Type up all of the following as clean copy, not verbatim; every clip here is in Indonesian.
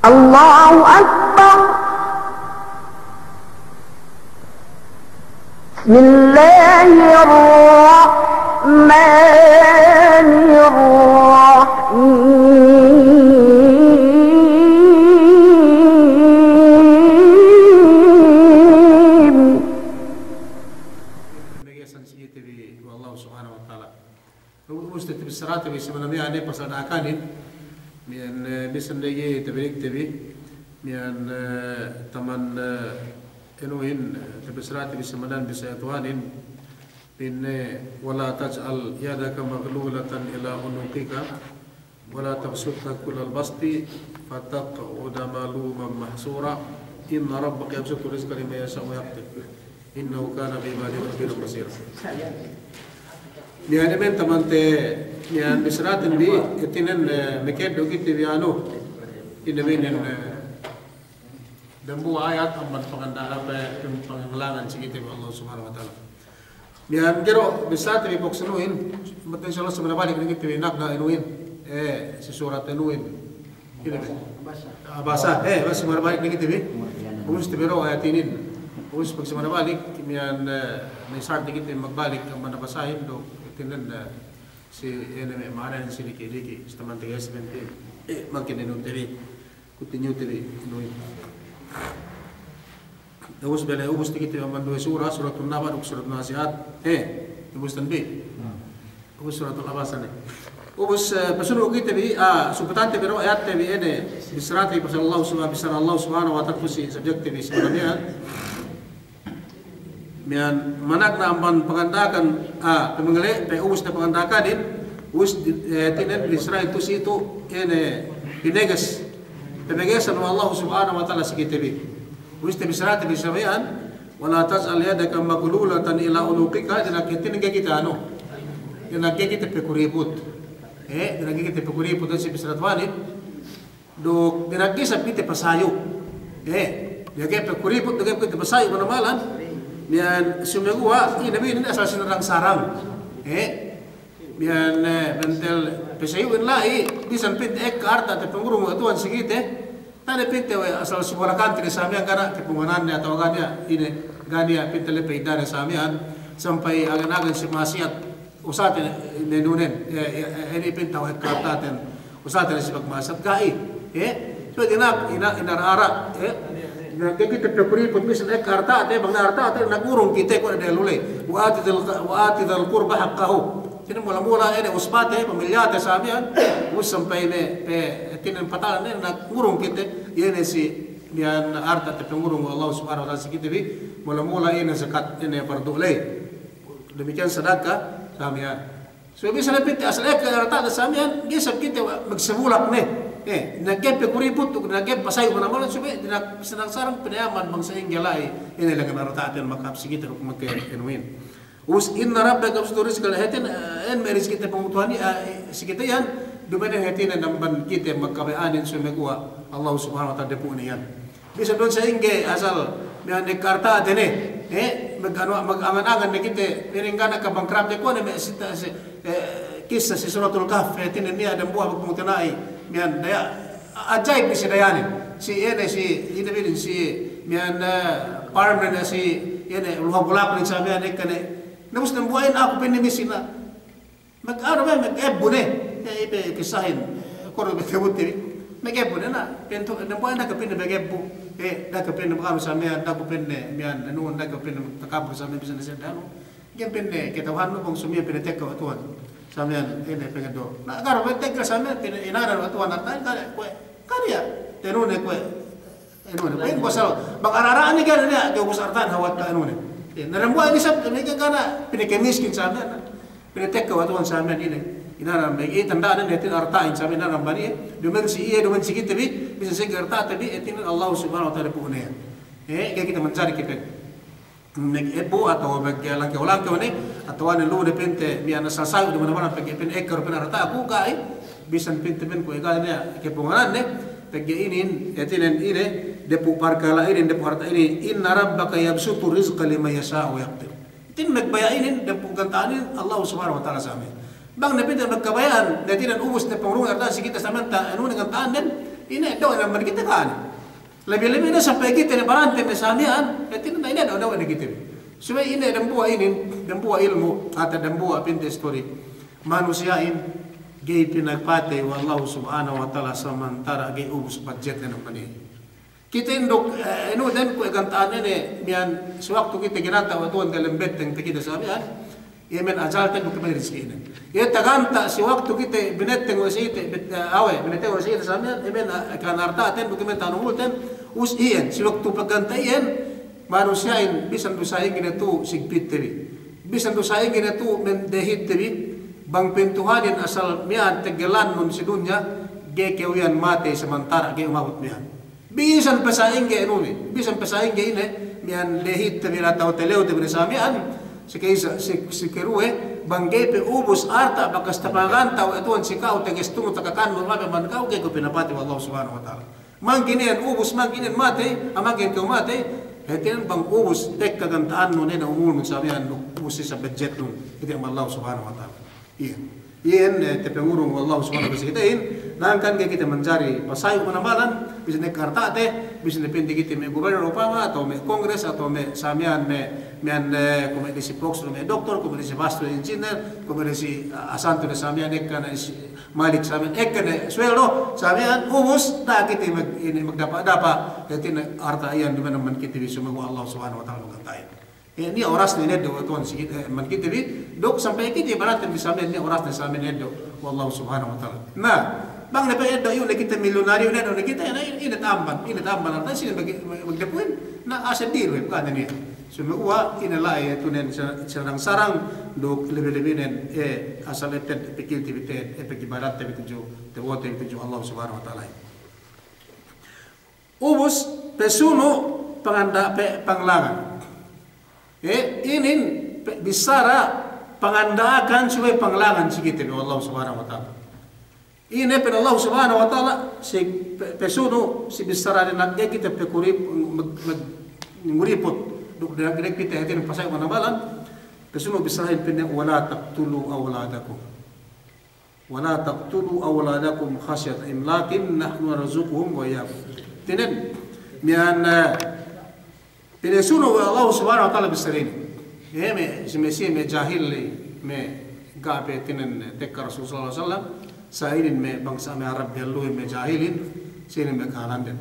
الله أكبر. بسم الله الرحمن الرحيم. والله سبحانه وتعالى وست بالصراط بسم يعني pasal akanin mian bisandeye tebik mian taman enuin tebisrat bismadan bisayatuhanin bin wala taj'al yadaka maghlulatan ila unuqika wala tabsutha kullal basti fataq'uda maluman mahsura inna rabbaka yabsutu rizqa liman yasha'u wa yaqdir innahu kana bi ibadihi khabiran basira. Niyan men tamante niyan bisratin bi itinen meked dogit biano inawinin dambu ayat amban pangandala pe panglangan sigite Allah Subhanahu wa taala. Niyan gero bisat bi boksunuin mate insyaallah sebenarnya balik dikit nak na inuin si surat inuin ini bahasa bas balik dikit bi bus tibero ayatinin bus pag sebenarnya balik niyan nisar dikit magbalik ang manabasahin do tinan si eneme maran si liki staman tiga sebentar makin enu teri continue teri enu ubus bela ubus tikit amman dua suratul naba surat nasihat ubus tanbi ubus suratul abasan ubus pasunu kita bi subtante biro ayat bi ene bisrati Allah subhanahu wa ta'ala si subject bi sebenarnya mian manak na amban pangandakan pemengele pe us na pangandakan din us tinen Israel itu situ ene binegas pemegasan Allah subhanahu wa ta'ala sikitebi us te bisrat bi samayan wala tas'al yadaka maghlulatan ila unuqika dinakitin kita ano dinakikit pe kuribut dinakikit pe kuribut si bisratwani do dinakisa pite pasayo dinakikit pe kuribut dinakikit pe pasayo manamalan mian sumegua ini nabi ini asal sinarang sarang mian bentel pesayuin lai bisan pinte karta te pengurung tuan sigite tane pinte asal sebuah kantri samian karena kepunganannya atau gania pinte lepe idane samian sampai agan-agan si maksiat usatin nenunen ini pinte wa karta ten usatin si maksiat gai so ina ara kita pekuri putmis karta ate bang harta ate nagurung kita ko ada lule wa atidal qurba haqqahu tin mula ene usbate pamilyate samian us sampai ne pe tin patalan ne nagurung kita yene si dian harta te pengurung Allah subhanahu wa taala kita bi mula ene zakat ene bardulai demikian sedekah samian so bisa lepit asal harta samian gisap kita magsabulak ne nagep kuriput nagep pasay ko naman sube sinang sarang pinayaman bang sa inggalay ini lang naratatin makapsi kita kung magkainwin us inna rabbaka absturis kal hatin en meris kita pengutuhan si kita yan dumene hatin namban kita magkabayanin sumegwa Allah subhanahu wa ta'ala depo niyan bisa doon sa ingge asal miyan karta dene mag-angan-angan na kita pininggana ka bankrupt ko na kisah si suratul kahf hatin niya dan buah magmutanai mian daya ajaib si dayanin si ini si mian parmen si ini luhagulak ni sa mian ikane namus nang buhayin ako pinimisin na mag-ano ba mag-ebo ne ibe kisahin koro bekebuti mag-ebo na pento nang buhayin na kapin na mag-ebo na kapin na makam sa mian na kapin na mian ano na kapin na takabro sa mian bisa na siya dano yan pin na kitawahan mo kung sumiya pinatek ka watuan samian ini pengado na karo betek samian inaran watuan natan karya tenune kue enune kue bosal bang araraan ni gananya ke bosartan hawat ka enune narambuan ni sab ni kana pinikemiskin samian pinetek ka watuan samian ini inaran bagi tandaan ni tin artain samian naran bani dumen si iya dumen si kita bi bisa sing arta tabi etin Allah subhanahu wa ta'ala punya kaya kita mencari kita nag-ebo atau bagyalang kaulang kau ni atau ane lu de pente miana sasay di mana-mana pag pen ekor penarata aku kai bisan pente men ko egalnya kepunganan ne pag inin etinen ine depu parkala inin depu harta ini inna rabbaka yabsutu rizqa liman yasha'u wa yaqdir tin nagbayainin depu gantanin Allah subhanahu wa ta'ala sami bang na pente magkabayan netinan ubos na pangrung arta si kita samanta anu dengan tanen Ini do naman kita kan. Lebih-lebih na sampai kita na barante na samian, tinan na ini do na kita. So ini dan buah ilmu atau dan buah pintu story. Manusiain gay pinagpate wallahu subhanahu wa ta'ala samantara gay ubus budget na naman eh. Kita indok dan ko igantaan ini mian sewaktu kita ginata wa tuan dalam beteng kita samian. Yemen ajalten bukan rezeki ini. Ya tagantah si waktu kita bineteng wasite bineteng wasite samian yemen kan artaten bukan tanungulten us ien si waktu pagantaien manusiain bisan dusaing ginatu sigpit tebi. Bisan dusaing ginatu mendehit tebi bang pintuhanin asal mian tegelan nun si dunya ge kewian mate sementara ge umabot mian. Bisan pesaing ge nuni, bisan pesaing ge ini mian dehit tebi atau teleu tebi samian. Si kerue bangge pe ubus arta bakas tapagan tau ituan si kau teges tungo takakan normal man kau ke ko pinapati wallahu subhanahu wa ta'ala. Mangkinian ubus mangkinian mate amangkin kau mate hetian bang ubus tek kagantaan no nena umul sabihan no ubus sa budget no iti ang Allah subhanahu wa ta'ala. Iyan tepengurung wallahu subhanahu wa ta'ala nangkan kita mencari pasayo manamalan bisa nek kartate bisa depende kita me gubernur upama atau me kongres atau me samian mian como disi proxo me doktor como disi vasto engineer como disi asanto de samian ekana malik samian ekana sweldo samian ubus ta kita ini magdapa jadi arta iyan di mana man kita bisa mag Allah subhanahu wa ta'ala magatain. Ini oras ni nedo tuan sikit man kita bi dok sampai kita baratan bisa ni oras ni samian nedo wallahu subhanahu wa ta'ala. Nah bang na payed dayo na kita milyonaryo na do na kita na inatamban na sila magdapuin na asa diro kada niya. So magwa inalay tunen sarang sarang do lebih-lebih asal etet pikiltivitet epikibarat tebitu devote tebitu Allah subhanahu wa ta'ala. Ubus pesuno panganda panglangan. Inin bisara pangandaakan supaya panglangan sikit Allah subhanahu wa ta'ala. Ini pen Allah subhanahu wa ta'ala si pesuno si bisara na kita pekurip nguripot duk direk kita hatin pasay manabalan pesuno bisara pen wala taqtulu awladakum khasyat imlakin nahnu narzuquhum wa iyyakum. Tinen mian pesuno Allah subhanahu wa ta'ala bisarin me si me jahil me gabe tinen tekar Rasulullah sallallahu alaihi wasallam sahirin me bangsa me Arab galu me jahilin sini me kalandan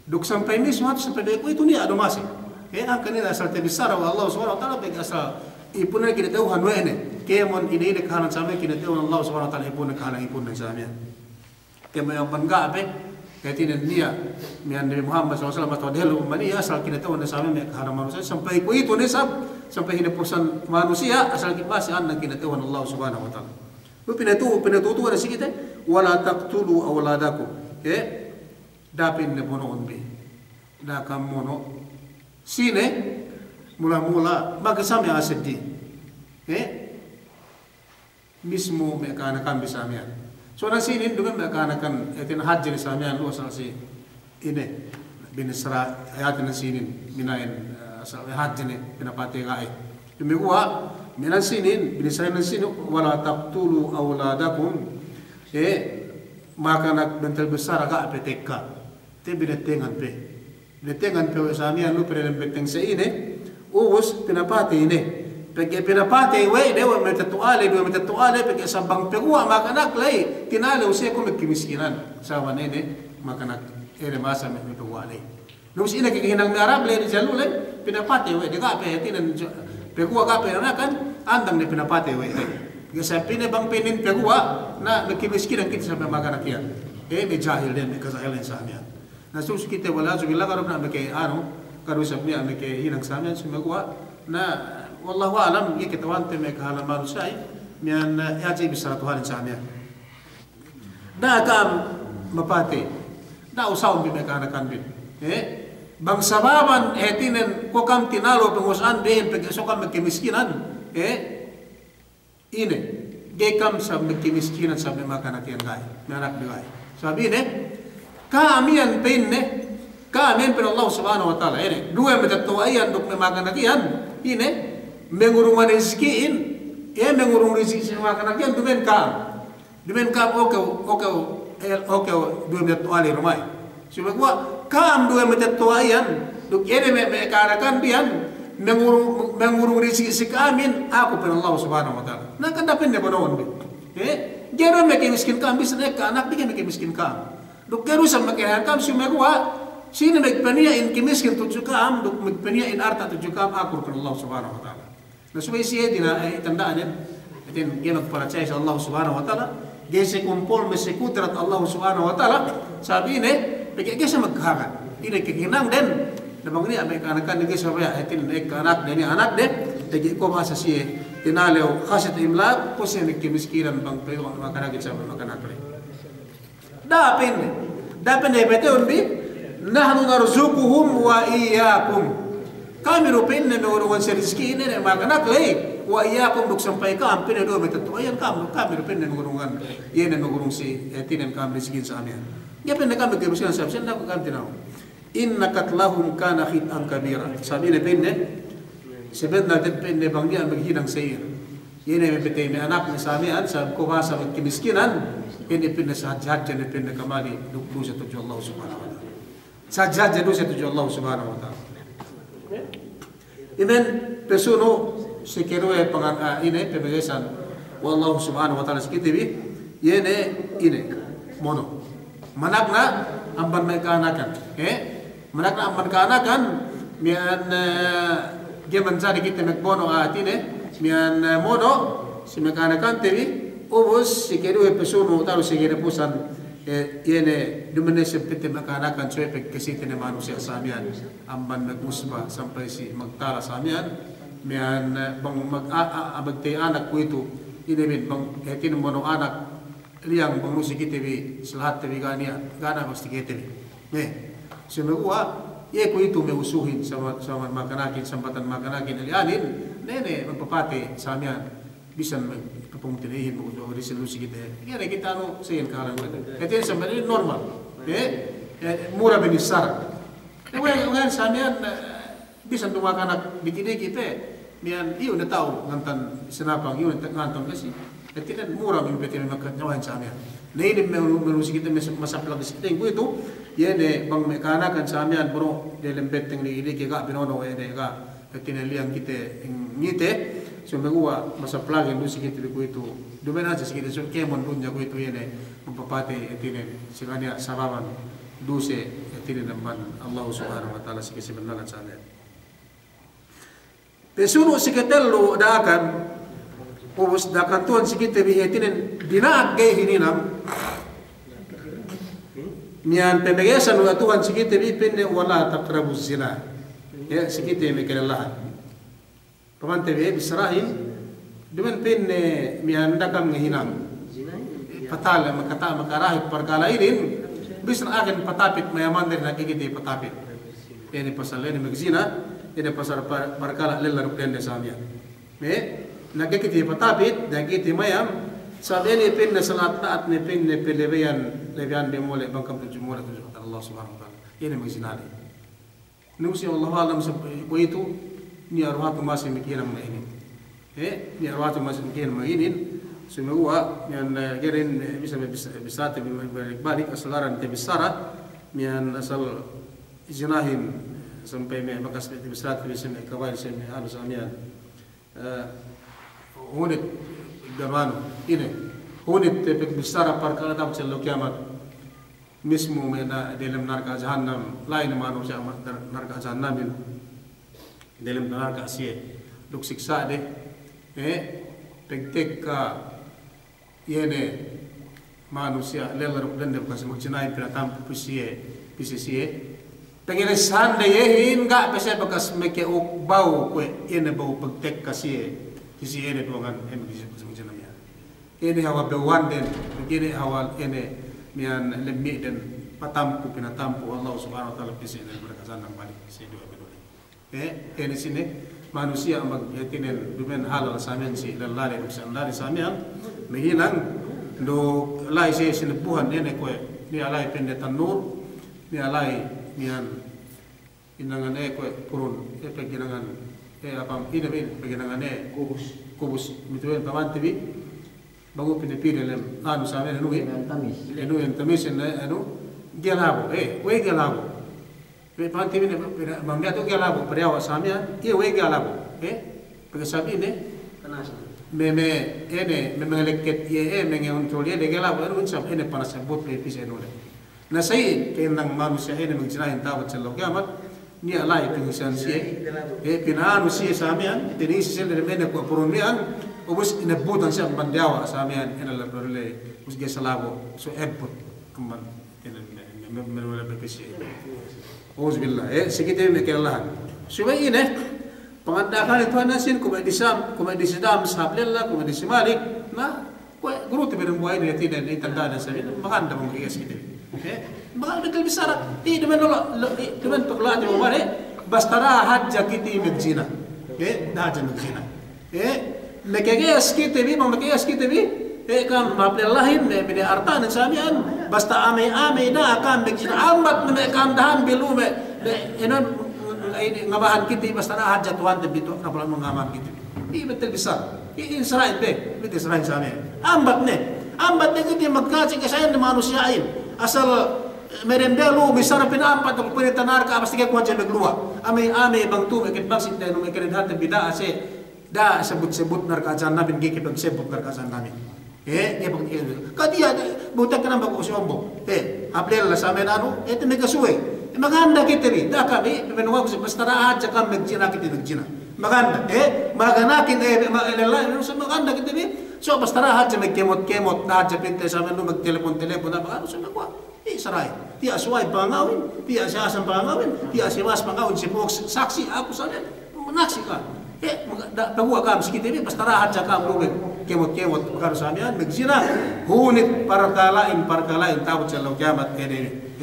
duk sampai mismo sampai deko itu ni ado masih angkan ini asal tebisara wa Allah subhanahu wa ta'ala bagi asal ipuna kita tahu hanwene kemon ini de kalan sampai kita tahu Allah subhanahu wa ta'ala ipuna kalan ipuna sampai kemo yang bangga ape katina dia mian Nabi Muhammad sallallahu alaihi wasallam atau mani asal kita tahu na sampai me kalan manusia sampai ku itu ni sampai hidup perusahaan manusia asal kita masih anda kita tahu Allah subhanahu wa ta'ala. Pinatutu ada sikit wala taqtulu awladakum dapin ne bono onbi da kam mono sine mula magasami asedi mismo me kana kan bisamian so na sinin dume me kana kan etin hajji samian lo asal si ine binisra ayat na sinin minain asal hajji ne pinapate gai dume gua minan sinin binisayan sinin wala taqtulu awladakum maka nak bentel besar agak peteka te binetengan pe samian lu peren beteng se ini ubus pinapati ini peke pinapati we dewa metatuale peke sabang pegua maka nak lai tinale usia ko kemiskinan sawan ini maka nak masa me peguale nus ina kikinang Arab le jalule pinapati we dega pe tinan pegua ka pera kan andang ni pinapate we kasi pine bang pinin pegua na nagkimiskinan kita sa mga kanakian may jahil din may kasahilan sa amin na sus kita wala so bilang karab na may karusap niya may hinang sa amin sumagawa na wallahu alam kita wante may kahalaman sa ay miyan yaji bisaratuhan sa amin na kam mapate na usaw may kanakan bin bang sababan tinen ko kam tinalo pengusahan din so kam magkimiskinan ini gekam sa magkimiskinan sa mga kanatian gay manak gay sabi ne kamian pinne kamen pero Allah subhanahu wa ta'ala dua metatuayan duk mga kanatian ini mengurungan rezekiin mengurung rezeki sa mga kanatian dumen kam okay dua metatuali rumay Sumagwa kam dua metetuayan duk ene me karakan bian mengurung rezeki amin aku pen Allah Subhanahu wa taala. Nah kan dapat ne bonon be. Gero me ke miskin kam bisa ne ka anak me ke miskin kam. Duk gero sama ke kam sumagwa sini me pania in ke miskin tu kam duk me pania in arta tu kam aku pen Allah Subhanahu wa taala. Nah supaya si dina tandaan din geno percaya sa Allah Subhanahu wa taala. Gese kumpul mesi kudrat Allah Subhanahu wa taala sabi ne peke gese maghagan. Ine kekinang den Nabang ni abay kanakan ni gisa baya itin ek anak ni anak de tegi ko masa si tinalew khasit imlak po siya nagkimiskiran bang pero makanagit sa makanak re. Dapin bete unbi nahnu narzuquhum wa iyyakum. Kami rupin na nurungan sa rizki ni makanak le wa iyyakum duk sampai kam pin do metetu ayan kami rupin na nurungan yen na nurung si tinan kam rizki sa amin. Yapin na kami kimiskiran sa amin na kam tinaw. Inna katlahum kana khitan kabira. Sabi ni pinne, sebenarnya din pinne bang dia maghinang sayir. Yene mepete me anak ni samian sa ko sa kimiskinan, ini pinne sajad ni pinne kamali duklu sa tuju Allah Subhanahu wa taala. Sajad sa tuju Allah Subhanahu wa taala. Imen pesuno sekero pangan ini pemegesan wallahu Subhanahu wa taala sikitibi yene ine mono. Managna amban may kanakan. Menak aman kanakan mian geman sari kita mekbono atine mian mono si mekanakan tevi ubus si kedu episono taru si kene pusan yene dumene sepete mekanakan cuepe kesitene manusia samian amban mekusba sampai si magtala samian mian bang abagte anak ku itu ini bin bang hetin mono anak liang bang musi kita bi selahat tevi gania gana pasti kita bi Semua ye ko itu meusuhin sama makanakin sambatan makanakin alianin nene magpapati sa amyan bisan pagpumtilihin mo do resolusi kita kaya kita no sayin kalang ko ito sa normal mura benisar ngayon sa amyan bisan dumakanak bikini kita miyan iyo na tao ngantan sinapang iyo ngantan kasi ito mura benisar magkanyawan sa amyan Nainip menusi kita masaplang disiplin ko ito, yan bang mekanakan sa amyan bro, dalam beteng ni ini kaya binono ka tinaliang kita ngite, so magawa masaplang yung dusi kita ko ito, dumenan sa kita so kemon dunya ko ito yan magpapati itinin sila niya sababan dusi itinin naman Allah Subhanahu wa taala sige sibanlan sa amyan. Pesuno si Ketello daakan Ubus dakan Tuhan sikit bihetinin dinaag gay hininam niyan pemegesan wa Tuhan sikit bipin wala taqrabu zina ya sikit may kinalahan pamante be bisrahin duman pin miyan dakam hinam patal makata makarahit perkala ini bisan akin patapit mayaman din nakikiti patapit ini pasal ini magzina ini pasal perkala lelar pende samya Nagkikiti patapit, nagkikiti mayam, sabi ni pin na salat taat ni pin ni pilibayan, lebihan bimuli, bangkam tu jumula tu Allah Subhanahu wa taala. Ini magsinali. Nusi Allah alam sa itu, ni arwah tu masih mikiran mainin. Ni arwah tu masih mikiran mainin. Semua yang gerin bisa tapi balik asalaran te bisara, yang asal izinahin sampai makas bisa bisa kawal semi anu samian. Hunit gamano ini hunit tepek besar perkara dapat selalu kiamat mismu mena dalam neraka jahanam lain manusia neraka jahanam dalam neraka sia duk siksa deh pektek ka yene manusia lelar dende bekas magcinai pinatam pusie pengen sande yehin enggak bisa bekas make bau kue ini bau pektek kasie Kisi ini tuangan kisi macam ni. Ini hawa bewan den, ini hawa ini mian lemik dan patampu pinatampu Allah Subhanahu wa taala kisi ini berkesan nang balik kisi dua beduli. Ini sini manusia ambag yatinen dumen halal samian si lalari duksan lari samian mehilang do lai si sinepuhan ini kue ni alai pendetan nur ni alai mian inangan kue purun peginangan apa ini peginangan kubus mituin pamanti bi bago pinipili lem anu sa amin anu yang tamis anu gelabo, we gelabo. We panti bine mamnya tu gelabo, periawa samia, we gelabo, Pergi sabi ni, me mengeleket mengeuntul de gelabo, unsam panas sebut le pis enole. Na sai kenang manusia mengjinahin tawat celok kiamat, ni alai pengisan sie, pinanu sie samian, tini sisel de mene ko purumian, ubus inebutan siya bandiawa samian enala berle, us gesalabo, so ebut amban menole bepisi. Auzubillah, sekitar mekelah. Supaya ini pengandakan itu anasin kumadisidam sahablillah kumadisialik, nah, guru tu berembuai ni tidak ni tanda dan sahaja, makan dah mungkin sekitar. Makan betul besar. Dengan pekelah tu mana? Bastara hajj kita mengzina, dah hajj mengzina. Mekaya sekitar ni, mekaya sekitar ni. Kan maplillahin bini artan samian basta ame dah akan mengzina amat menekan dahan bilu ini ngabahan kita basta na hajat tuan begitu kapal mengaman kita. Ini betul besar. Ini Israel betul Israel samian. Ambat kita magkasih kesayan di manusiain. Asal merembelu besar pinampat atau pinitanar ka pasti kuat jam keluar. Ame bang tu mekit bang sinta no mekit hat bida ase da sebut nar ka janna bin geke bang sebut nar ka janna bin. Dia bang kadia buta kenapa kok sombong. Abrel la samen anu itu mega suwe. Maganda kita ni da kami menunggu ko bastara aja kam megjina kita megjina. Maganda maganakin ilallah no maganda kita ni so bastara aja megkemot aja pinte samen no magtelepon apa so magwa. Sarai, dia suai pangawin, dia siasan pangawin, dia siwas pangawin si box saksi aku saja menaksikan. Bahwa kami sekitar ini pastara aja kami rumit kemot perkara samian megzina hunit parkalain tahu celau kiamat ini.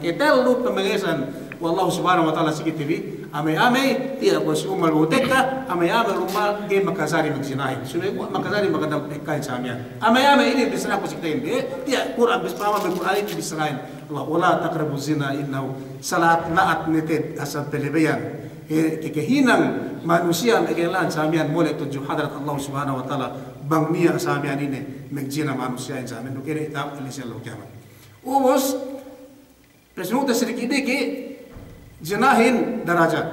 Kita lu pemengesan wallahu subhanahu wa taala sekitar ini ame dia bos umal uteka ame rumah game makasari megzinahin. Sudah makasari makadam kain samian. Ame ini bisa aku sekitar ini. Dia Quran bismillah Quran ini bisrain. Allah wala taqrabu zina innahu salat naat nited asal pelebeyan. Kekehinang manusia megelan samian mulai tujuh hadrat Allah subhanahu wa taala bang mia samian ini megjina manusia yang samian tu kira tak elisa Allah kiamat. Ubus presnuta sedikit jenahin darajat.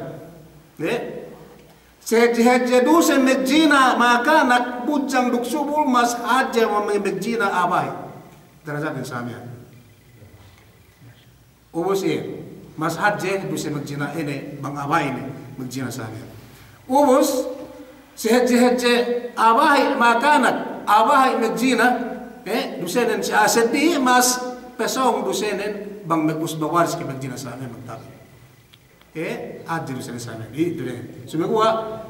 Sehajadu se megjina maka nak bujang duk subul mas aja megjina abai darajat yang samian. Ubus mas hajje du se magjina ini bang abai ini magjina samian. Ubus sehajje abai makanak abai magjina du senen si asedi mas pesong du senen bang megus bawaris ke magjina samian magtabi. Hajje du senen samian itu deh. Sumegua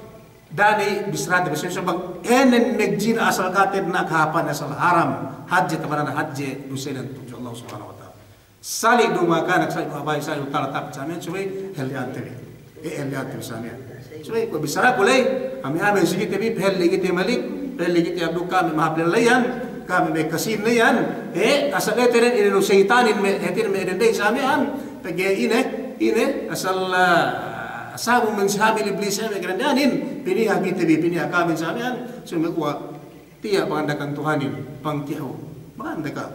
dani bisrat besul bang enen magjina asal katen nak hapan asal haram hajje tamarana hajje du senen tu Allah subhanahu wa taala. Sali do makanak sa abai sa utala tap samen suwe heliantri heliantri samen suwe ko bisara kulay ami sige tebi helli gite malik helli gite abdu kami mahablal layan kami me kasin layan asal eteren inu seitanin me etin me dendai samen pege ine asal asabu men sahabi iblis me grandanin piniha gite bi piniha kami samen sume ko tiya pangandakan Tuhanin pangtiho mangandaka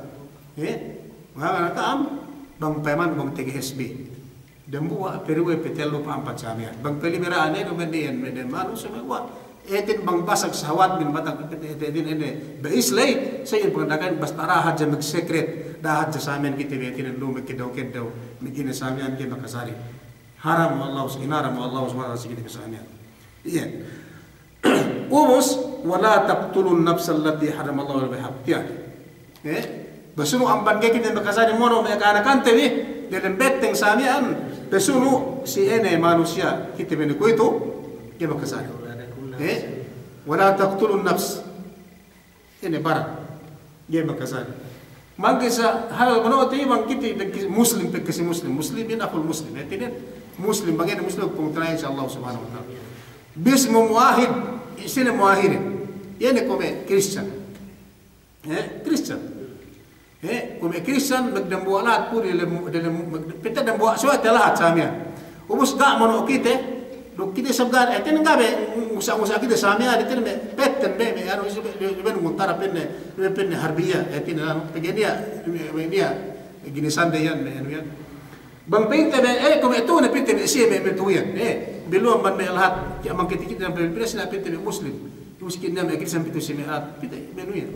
mga nakam bang peman bang TGSB dembuwa perwe petelo pampat samian bang peliberaan no menden manu semua etin bang basak sawat bin batang etin ene beislay sayin pengandakan bastara haja sekret dah haja samian kita etin lume kedaw mikine samian ke makasari haram wallahu subhanahu wa ta'ala samian iya umus wala taqtulun nafsal lati haramallahu bihaq Besunu amban kita makasari mono mereka anak tewi dalam beteng samian besunu si ene manusia kita menuku itu dia makasari wala taqtulun nafs ini barat dia makasari mangkisa hal mono ti bang kita muslim pekesi muslim ini akul muslim tidak muslim bagian muslim pengtrai insyaallah subhanahu wa taala bismu muahid isine muahidin ini kome Christian Christian kung Christian magdambuan lahat po pita dambuan suat lahat sa amin ubus ga mo kita sabgan etin gabe usa kita sa amin etin me petten be ano ben muntara penne harbiya etin ano pegenia gini sande yan me yan bang pinte me kung ito na pinte me siya me to yan belum man me lahat kaya mangkitikit ng Pilipinas na pinte me Muslim miskin na me kisan pito si me at pinte me no yan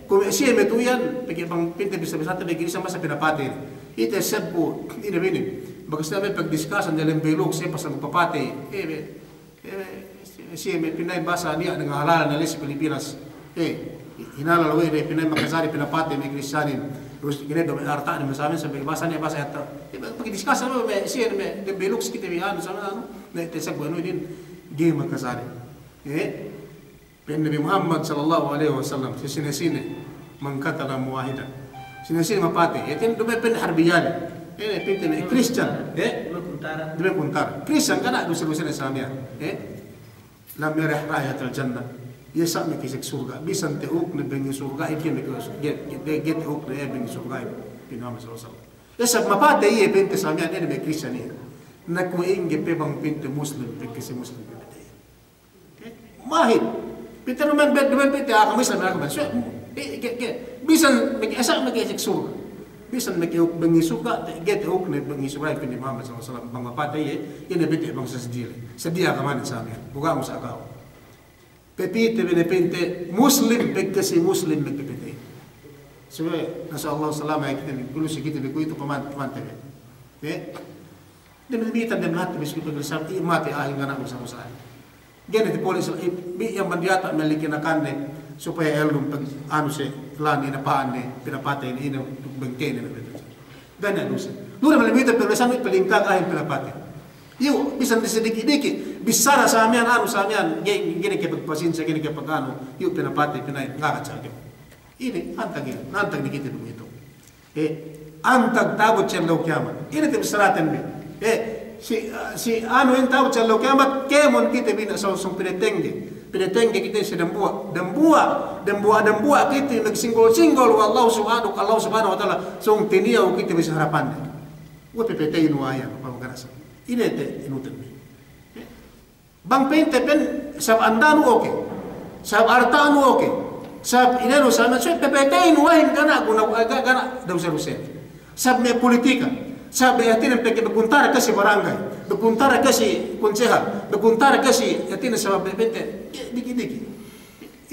kung siya me to yan pag bang pinte bisa bisa me gini sama sa pinapati ite sad po inabinin bagas na me pag-discussan dalam belog siya pasang papati siya me pinay basa niya ng halalan na sa Pilipinas hinalalawi rin pinay makasari pinapati may kristiyanin terus gini do may arta ni masamin sa basa niya basa ito pag-discussan mo may siya me belog kita may ano sama ano na itesag ano din gini makasari Nabi Muhammad sallallahu alaihi wasallam sinesine man qatala muwahidan sinesine mapati itin do may pinharbiyan pinti may Christian dumi kuntara Christian kana do sa Islamia lam yarah rayatul jannah yasa me kisik surga bisan teuk ne bengi surga ikin me get teuk ne bengi surga Muhammad sallallahu alaihi wasallam yasa mapate ye pinti Islamia ne me Christian ne nak mo inge pe bang pinti Muslim pe kisi Muslim mahit pinti naman bet naman pinti ako Muslim ako ba bisan me asa me kisik surga bisan me keuk bengi surga get teuk ne bengi surga pinti Muhammad sallallahu alaihi wasallam bang mapate ye ine pinti bang sedia ka man sa amin buga mo sa akaw pepite benepinte Muslim pekasi Muslim pepite so nasa Allah salama ay kita kulo si kita ko ito pamante Demikian dem lahat bis kita bersama mati ahin ngana usah usaha. Gene di polis bi yang mandiata meliki nakane supaya elum pag anu se lani na paane pinapate ini bengke ni dan anusa. Dura malimita pero samit pelingkag ahin pinapate. Yo bisan sedikit-dikit bisara sa amian anu sa amian gene ke pagpasinsa gene ke pagano yo pinapate pinay ngakatsa. Ini antag dikit begitu. Antag tabot cendau kiamat. Ini tim seraten bi. Si anu yang tahu calo kiamat kemon kita bina song pinetenge kita si dembua kita nagsinggol Allah subhanahu wa taala song tiniaw kita bisa harapan wa PPT inu aya pamagarasa ini te inutan bang pente pen sab andanu oke sab artanu oke sab inero sama so PPT inu ay gana guna daw serusen sab me politika sabi yatin peke beguntara kasi barangay beguntara kasi konsehal beguntara kasi yatin sa bebente diki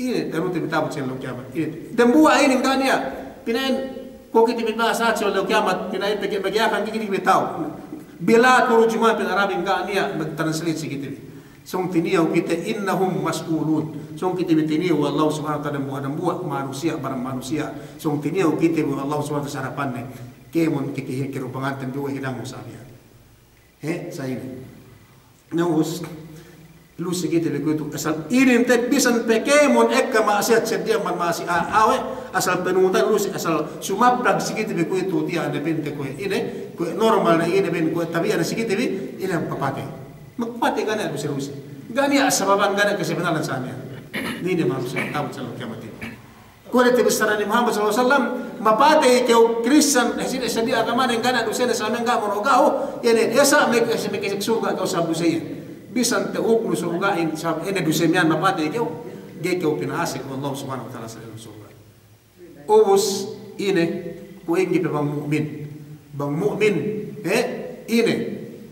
ini daru te bitabot sa kiamat ini dembua ini kania pinain ko kiti bitasa sa kiamat pinain peke bagyakan diki bitaw bila turu juma pinarabing kania magtranslate si kiti song tiniyaw kita innahum mas'ulun song kita bitiniyaw Allah subhanahu wa ta'ala dembua manusia barang manusia song tiniyaw kita Allah subhanahu wa ta'ala sarapan ni kemon kikihir kirupangan dua hidang musabia sa ini naus lu sigit begitu asal irin tek bisan pe kemon ekka maasiat sedia man maasi awe asal penutan lu asal sumaprak sigit begitu dia ada pente ko ini ko normal na ini ben ko tabi ana sigit bi ina papate magpate kana du serus gani asababan gana kasi benalan sa niya ni manusia tahu sa kiamat kulit besar ni Muhammad sallallahu alaihi wasallam mapate ke Kristen hasil sedia agama yang kana dosena sa men ga monogao yene esa me ke surga ka usab dosaya bisan te uknu surga in sab ene dosemian mapate ke ge ke pinaasik Allah subhanahu wa taala sa surga ubus ine ku ingi bang mukmin ine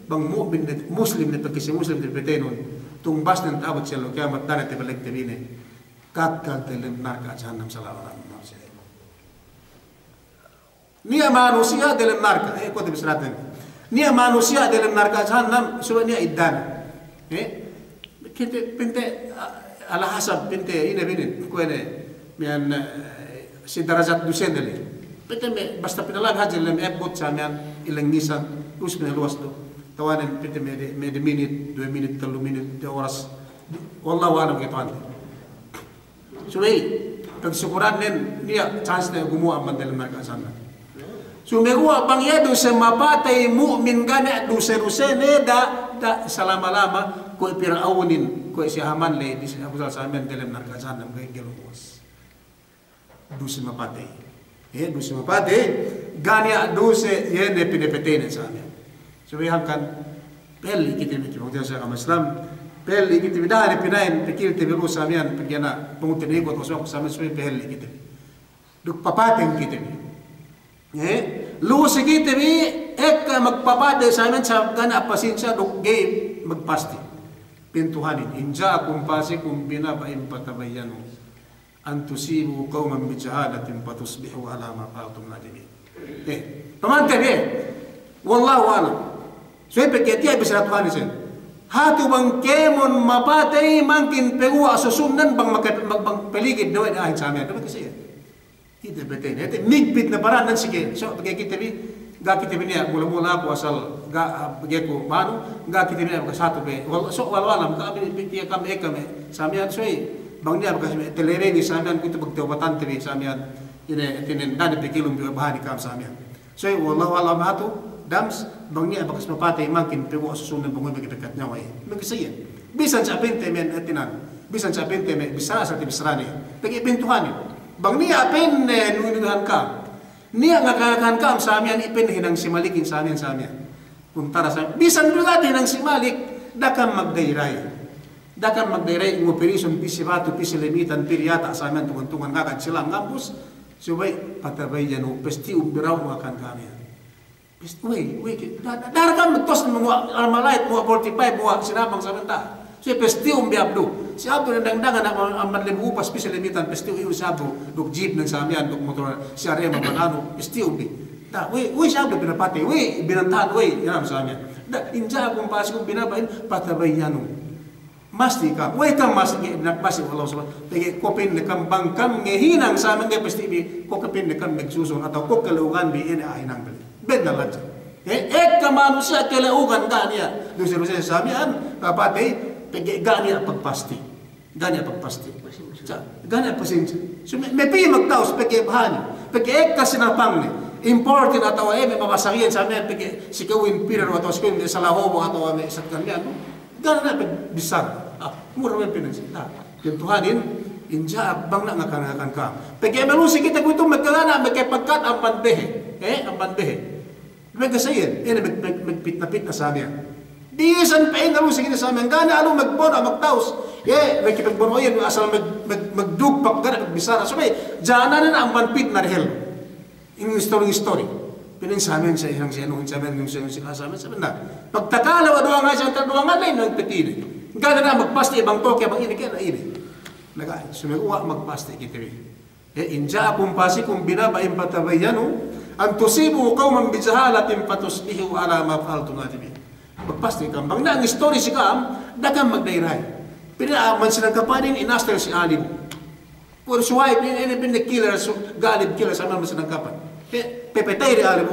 bang mukmin muslim ne pagkisi muslim de petenon tumbas ng tabot sa kiamat dana te balik te bine kakak dalam neraka jahanam salawat manusia. Nia manusia dalam neraka, kau tidak bisa nia manusia dalam neraka jahanam sebenarnya idan. Kita pinte ala hasab pinte ini binin, kau ini mian si darajat dusen dali. Pinte basta pinalag haji dalam ebot samian ilang nisan terus luas tu. Tawanan pinte mede minit, 2 minit, 3 minit, 2 oras. Wallahu a'lam gitu. Suwi pagsukuran nen dia chance na gumawa man dalam neraka sana. Sumeruwa bang yedo sa mapatay mu'min gana do serusene da salama-lama ko piraunin ko si Haman le di sa Abu sa amen dalam neraka sana kay geluwas. Do si mapatay. Do si mapatay gania do se yene pinepetene sa amen. Suwi hangkan pel kita mi mo sa Islam pel ikit bidane pinain pikir te biru samian pigiana pengutin ikut masuk sama suwi pel ikit duk papaten kita Lusi kita bi ek magpapade sa amin sa gana pasensya do game magpasti. Pintuhanin inja kumpasi binabaim patabayanu an tusibu qauman bi jahalatin fatusbihu ala ma fa'altum nadimin. Pamante be. Wallahu a'lam. So ipeketi ay bisrat Tuhan sen. Hatu bang kemon mapatay mangkin pegu asusunan bang magpaligid daw ay sa amin. Ano kasi? Kita betul. Ito migbit na paranan sige. So pag kita bi ga kita niya mula-mula ako asal ga bagi ko mano ga kita niya satu be. So wala kami pitiya kami sa amin so bang niya kasi telereni sa amin ko ito pagtawatan tabi sa amin ine tinen dani pikilum bi bahani kam sa amin. So wallahu alam hatu dams bang niya bakas mapatay mangkin pegu asusunan bang magdekat niya way. Magkasiyan. Bisan sa pinte men atinan. Bisan sa pinte men bisa sa tibisrani. Pagi pintuhan bang niya pen nunuhan ka. Niya ngakakan ka sa amin ipin hinang simalikin sa amin kuntara sa bisan juga hinang simalik dakam magdayray ng operation pisibatu pisilemitan piriyata sa amin tungan kakad silang ngampus subay patabayan pesti umbiraw makan kami wait darakan magtos ng mga armalite mga 45 mga sinabang sa menta so pesti umbiabdo si Abdo nandang ang madlimu upas pisilemitan pesti usabo duk jeep ng sa amin duk motor si Arema manano pesti umbi si Abdo pinapati binantahan yan sa amin inja akong pasi kong binabain patabayan masti ka kang masi wala sa pagi kopin na kang bangkam ngehinang sa amin kaya pesti kopin na kang magsusun atau kokalugan bi ina ahinang beli bed na lang ka manusia kelaugan ka niya doon siya sa amin kapati pagi gani pagpasti gani pasensya so may pi magtaos pagi bahani pagi ka sinapang ni important atau may mabasahiyan sa amin pagi sikawin piran atau sikawin sa lahobo atau may isat kanyan gani na bisag mura may pinansita pintuhanin inja bang na ngakanakan ka pagi malusi kita kung itong magkalana magkipagkat ang banbehe may kasayin magpit na sa amin bisan pa yung alusi kita sa amin gani alo magbona magtaos may kipagbono yan asal magdugpak gana magbisara so may dyanan na ang banpit na rehel yung story pinin sa amin sa isang siyanong sa amin yung sa amin sabi na pagtakalaw aduwa nga siyang taduwa nga lang nagpitili gana na magpasti ibang toke abang ini kaya na ini sumiguwa magpasti kita inja kumpasi kung binabaim patabayanu an tusibu qauman bijahalatin fatusbihu ala ma fa'altum nadimin magpasti kam bang na ang story si kam dagang magdayray pinaaman silang kapanin inaster si Alib por suway pin killer galib killer sa mga silang kapan pepetay ri Alib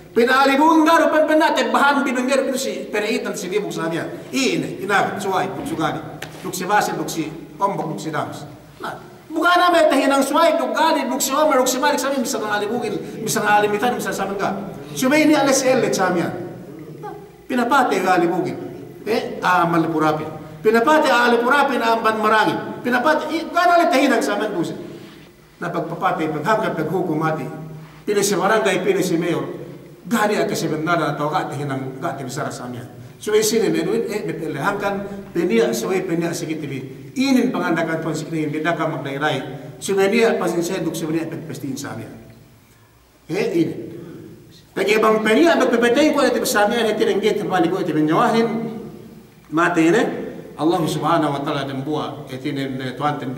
pinaalibong garo panpanate bahan binunggero pero si pereitan si libog sa niya inag suway sugali luksi basin luksi ombok luksi dams buka na may tahinang suway lugali luksi omer luksi malik sa amin bisa ng alibugin bisa ng alimitan bisa sa amin ka sumay ni alas elet sa amin pinapate yung alibugin malipurapin pinapate alipurapin ang banmarangin pinapate gana lang tahinang sa amin busin na pagpapate paghanggat paghukom mati pinisi barangay pinisi mayor gani at kasi benara atau kat hinang kat bisara sa amin so isinin menuin betelehankan penia soe penia sikitibi inin pangandakan pon sikini bidaka magdayray so menia pasin seduk sebenarnya pestin sa amin ini pagi bang penia magpepetay ko ati sa amin iti ringgit balik ko iti benyawahin mati ne Allah subhanahu wa ta'ala dembua iti tuan tin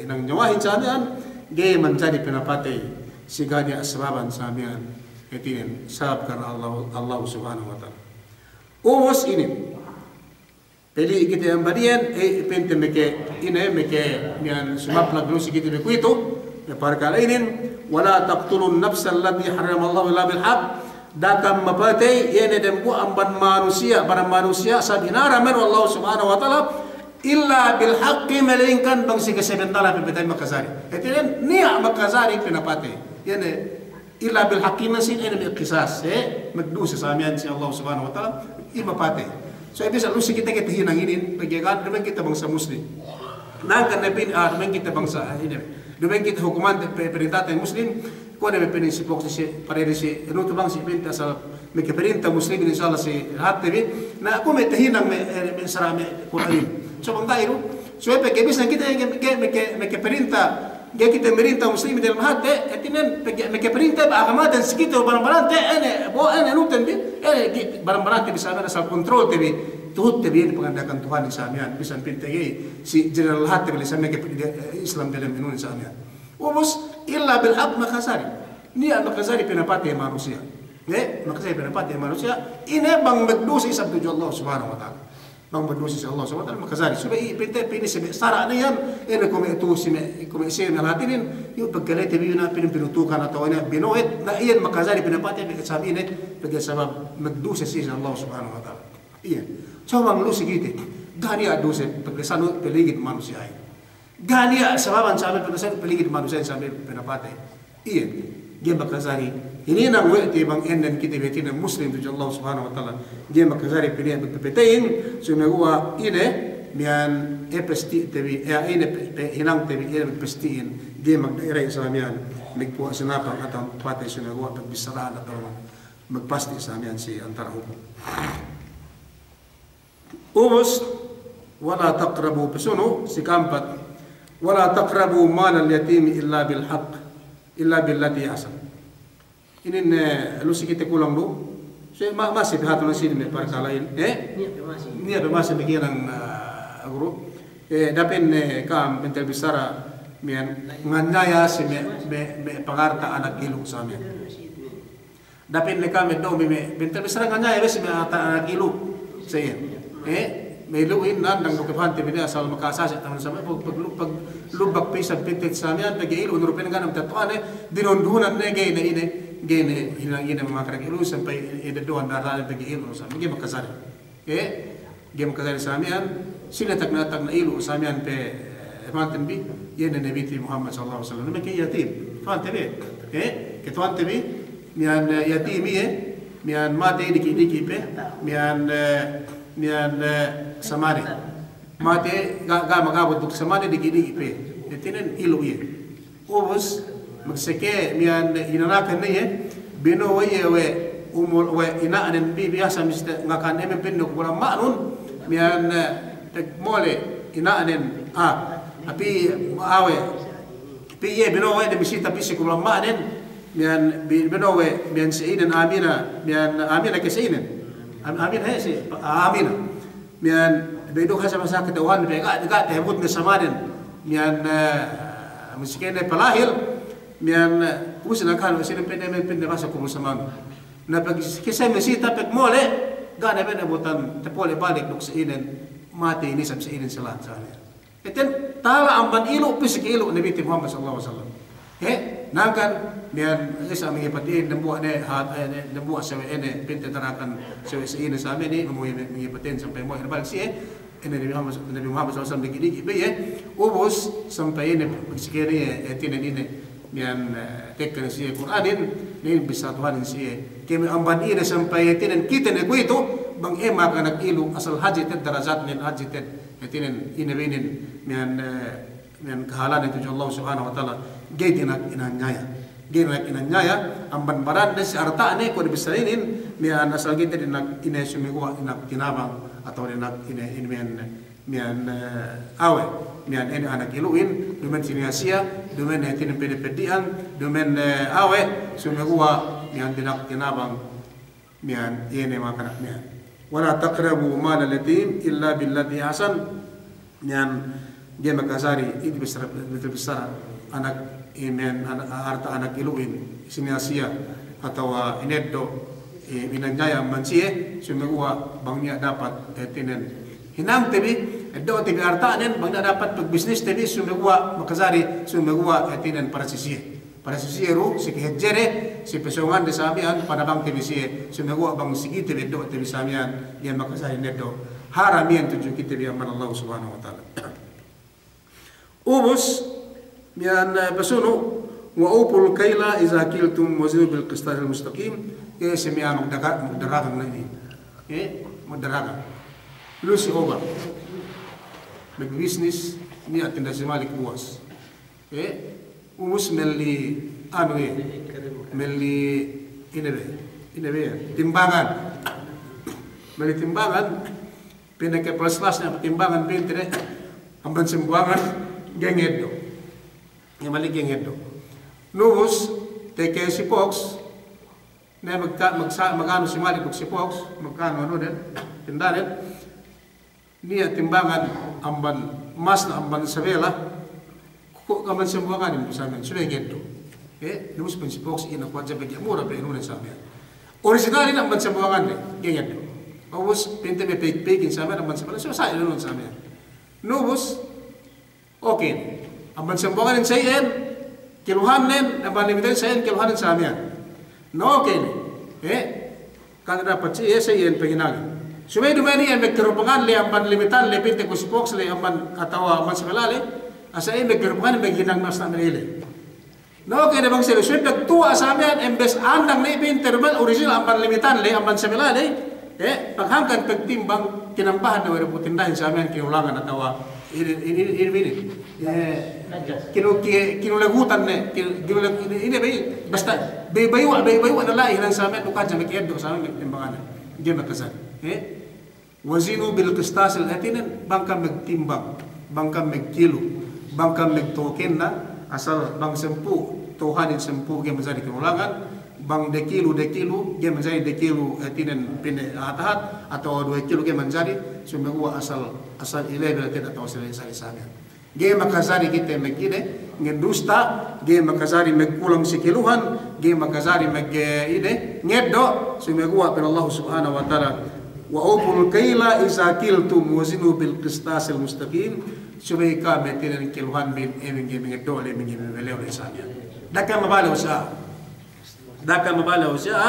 nang nyawahin sa amin gay man jadi pinapatay sigani asbaban sa amin Ketinin sabab karena Allah subhanahu wa ta'ala. Umus ini. Pili kita yang barian pente meke mian sumaplag lusi kita bekuito para kalainin wala taqtulun nafsa allati harramallahu illa bil haqq dakam mapatay yene dembu amban manusia barang manusia sabinara men Allah subhanahu wa ta'ala illa bil haqqi melainkan bang si kasebentala pipetay makazari. Ketinin niya makazari pinapatay. Yene illa bil haqqi sin ina bil qisas magdusa sa amin si Allah subhanahu wa ta'ala imapate so ibig salusi kita hinang inin pagyagan naman kita bangsa muslim nangkan na naman kita bangsa naman kita hukuman perintah muslim ko na pinin si pok si parere si ruto bang si pinta sa may perintah muslim inshallah si hatibi na ako may tahinang may sarami Qur'an so bang tayo so ibig ibig kita may perintah gaya kita merintah muslim dalam hati, etinan mereka perintah agamatan sekitar barang-barang teh, nutan bi, barang-barang teh bisa asal kontrol teh bi, tuhut teh bi pengandakan Tuhan di samian, bisa pintai si general hati bila sampai ke Islam dalam minun samian. Ubus illa bil haq makasari. Ini makasari penapati manusia. Makasari penapati manusia. Ini bang berdosa sabtu Allah Subhanahu wa taala. Bang berdosa Allah Subhanahu wa taala makasari. Sudah pintai pini sebe sarana yan, kome itu kome isi melatinin, yuk pagkalay tabi yun na pinutukan atau ina binoet na iyan makasari penapati sabi ini bagi sabab berdosa siya Allah Subhanahu wa taala. Iya. So bang lu sigiti. Gani adosa pagkasano peligid manusia ay. Gani sababan sabi pagkasano peligid manusia sabi penapati. Iya. Dia makasari. Ini nang weti bang enden kita betin muslim tu Allah Subhanahu wa taala. Dia makasari pilih bepetain sumegua ini mian epesti tebi ini hinang tebi ini pestiin dia magdaira Islamian magpuwa sinapang atau patay sumegua pagbisaraan atau magpasti Islamian si antara hukum. Ubus wala taqrabu pesuno si kampat wala taqrabu mal al-yatim illa bil haqq illa billati ahsan. Ini lusi kita kulang do. Saya masih hatu nasi ini perkara lain. Ini apa masih pikiran guru. Dapin kam mental bisara mian ngandaya si me pangarta anak ilu sami. Dapin kam do me mental bisara ngandaya besi me anak ilu saya. Meluin nan dang kepan te bida asal makasas taman sama pag lubak pisa pitit samian pagi ilu nurupen ganam tatuane dinondunan ne gene hilang ina makara ilu sampai ida doan darah pagi ilu sama ge makasar ge makasar samian sila tak na ilu samian pe fanten bi yene nabi Muhammad sallallahu alaihi wasallam ke yatim fanten be ke fanten bi mian yatimi mian mate diki pe mian samari mate ga magabot duk samari digi pe etinen ilu ye ubus magseke mian inanakan ne bino we umul we inaanen bi biasa mista ngakan eme penno kula ma'nun mian mole inaanen api awe pi ye bino we de misita pisi kula ma'nen mian bino we mian seinen amina ke seinen amin hai si amin mian bedo khasa masa ketawan be ga tebut ne samaden mian muskene palahil mian usna kan usina pende masa kumu samam na pag kisa mesita pag mole ga na ben botan tepole balik duk seinen mati ini sab seinen salat sana eten tala amban ilu pisik ilu nabi Muhammad sallallahu alaihi wasallam nangkan mian isa mi patiin nembuah ne hat nembuah sawe ene pinte tarakan sawe seine same ni mi patin sampai mo herbal si ene Nabi Muhammad sallallahu alaihi wasallam digi be ubus sampai ene sikere etine ine mian tekkan si Quranin ni bisa Tuhan si kemi amban ine sampai etine kita ne kuito bang ema kanak ilu asal haji ted darajat min haji ted etine ine binin mian kehalan itu Allah Subhanahu wa taala gedinak inanyaya amban baran des arta ne ko dibisalinin mian asal kita dinak ine sumigwa inak tinabang atau dinak ine mian awe mian ene anak iluin dumen siniasia dumen etin pedian dumen awe sumigwa mian dinak tinabang mian ene makanak mian wala taqrabu mal al-yatim illa billati hasan mian dia makasari itu besar anak imen harta anak iluin siniasia atau ineddo binanjaya mansie sumegua bangnya dapat tinen hinam tebi eddo tebi harta nen bangnya dapat berbisnis tebi sumegua makasari sumegua tinen para sisi ru si kehjere si pesongan de samian pada bang tebi sie sumegua bang sigi tebi eddo tebi samian dia makasari neddo haramian tuju kita bi aman Allah Subhanahu wa taala ubus mian basuno wa upul kaila iza kiltum wazinu bil qistas al mustaqim semian mudarakan ini mudarakan lu si oba bisnis ni atinda semalik buas umus meli anu meli inebe timbangan meli timbangan pinake plus-plusnya timbangan pintere amban sembuangan gengedo Yang maligyan ito. Nubus, teke si Fox, na magkano si Malik si Fox, magkano ano din, tindarin, niya timbangan amban, mas na amban sa vela, kukaman sa mga kanin sa amin, sulit ito. Nubus pun si Fox, inakwad sa bigyan, mura pa inunin sa amin. Originalin amban sa mga kanin, ganyan ito. Nubus, pinta may pig-pigin sa amin, amban sa vela, so sa inunin sa amin. Nubus, okay. Amban sa mga kanin sa iyan, kiluhanin, amban limitin sa iyan, kiluhanin sa amin. No, okay. Kan dapat siya sa iyan panginagin. Sumay dumani ang magkarupangan, li amban limitan, li pinte ko si Fox, li amban atawa amban sa kalali, asa iyan magkarupangan, may ginang mas na manili. No, okay na bang sila, sumay nagtuwa sa amin, embes andang li pinte, original amban limitan, li amban sa kalali, paghangkan pagtimbang, kinampahan na wala po tindahin sa amin, kinulangan atawa, ini kinulagutan na ini basta baywa na lahi lang sa amin ukad sa makiyado sa amin timbangan hindi magkasal wazinu bil qistas al atinan bangka magtimbang bangka magkilo bangka magtoken na asal bang 10 tuhanin 10 gyud menjadi kinulangan bang dekilo gyud menjadi dekilo atinan pinatahat atau 2 kilo gyud menjadi sumagwa asal 11 atau sa amin. Gaya makasari kita magkine, ngendusta, gaya makasari magkulang si kiluhan, gaya makasari ngeddo, sumagawa pero Allah subhanahu wa ta'ala, wa upul kaila isa kiltum wazinu bil qistas al mustaqim, sumay ka metinan kiluhan bin eming ngeddo le eming belew le samya. Dakka mabalaw siya,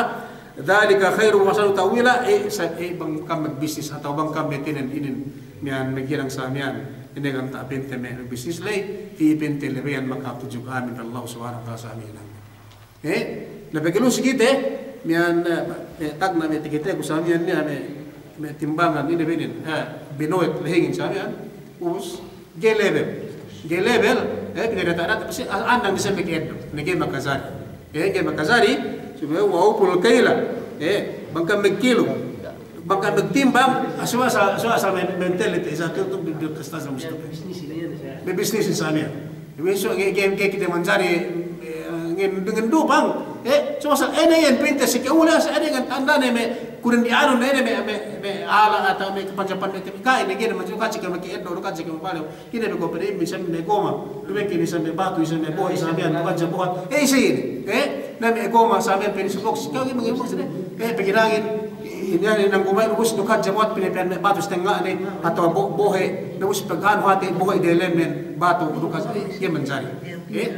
dhalika khairu wa salu tawila sa bang kam business atau bang kam metinan inin mian magirang samyan. Ini kan tak pinter meh bisnis lay, pinter lebihan makatujuk amin Allah subhanahu wa taala amin. Lebih kalau segitu, mian tak nama kita kusamian ni ame timbangan ini benin, binoet lehingin samian, us G level, pinter tak pasti andang bisa begitu, nege makazari, cuma wau pul kaila, bangkam berkilo. Bangka bertimbang asal mentality satu tu berkestas mesti. Berbisnis insania. Besok game kita mencari dengan dupang. Cuma ada yang pintar sikit ulas, ada yang tanda ni kurang dianu ni ala atau kepanjapan ni kai ni kita macam kaci kalau kita dulu kaci kalau paling kita berkompetisi misalnya goma, tu mungkin misalnya batu, misalnya boy, misalnya kaca buat. Sih ni goma sampai penisbox. Kau ni mengibu sini. Pegirangin. Ini nang kumay ubus dukat jamot pinipian batu setengah ni atau bohe ubus paghan hati bohe delemen batu dukat dia mencari.